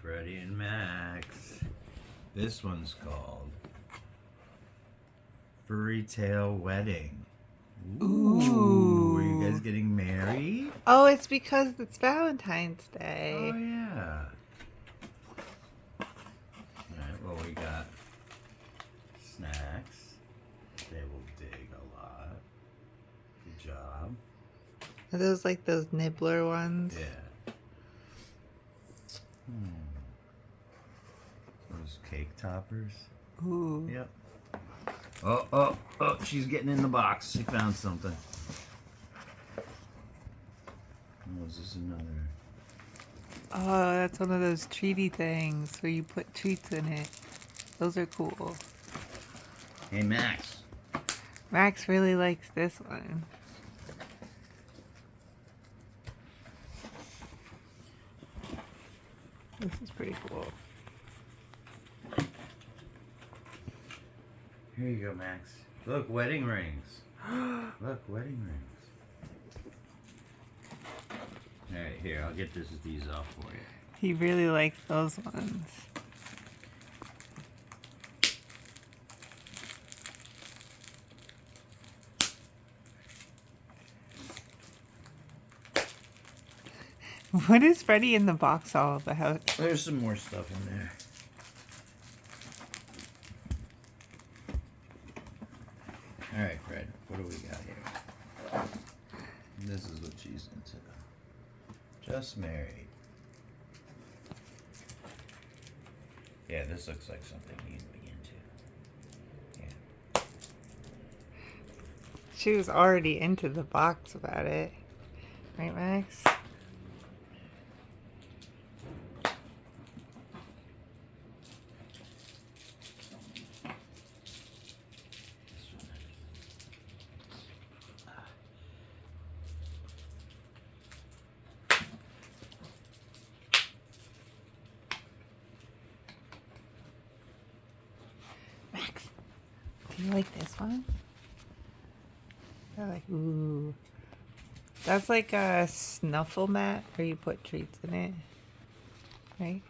Freddy and Max. This one's called Furry Tail Wedding. Ooh. Are you guys getting married? Oh, it's because it's Valentine's Day. Oh, yeah. Alright, well, we got snacks. They will dig a lot. Good job. Are those like those nibbler ones? Yeah. Those cake toppers. Ooh. Yep. Oh, she's getting in the box. She found something. Oh, is this another? Oh, that's one of those treaty things where you put treats in it. Those are cool. Hey, Max. Max really likes this one. This is pretty cool. Here you go, Max. Look, wedding rings. Look, wedding rings. Alright, here, I'll get these off for you. He really likes those ones. What is Freddy in the box all about? There's some more stuff in there. Alright, Fred, what do we got here? This is what she's into. Just married. Yeah, this looks like something you'd be into. Yeah. She was already into the box about it. Right, Max? Max, do you like this one? They're like, ooh. That's like a snuffle mat where you put treats in it. Right?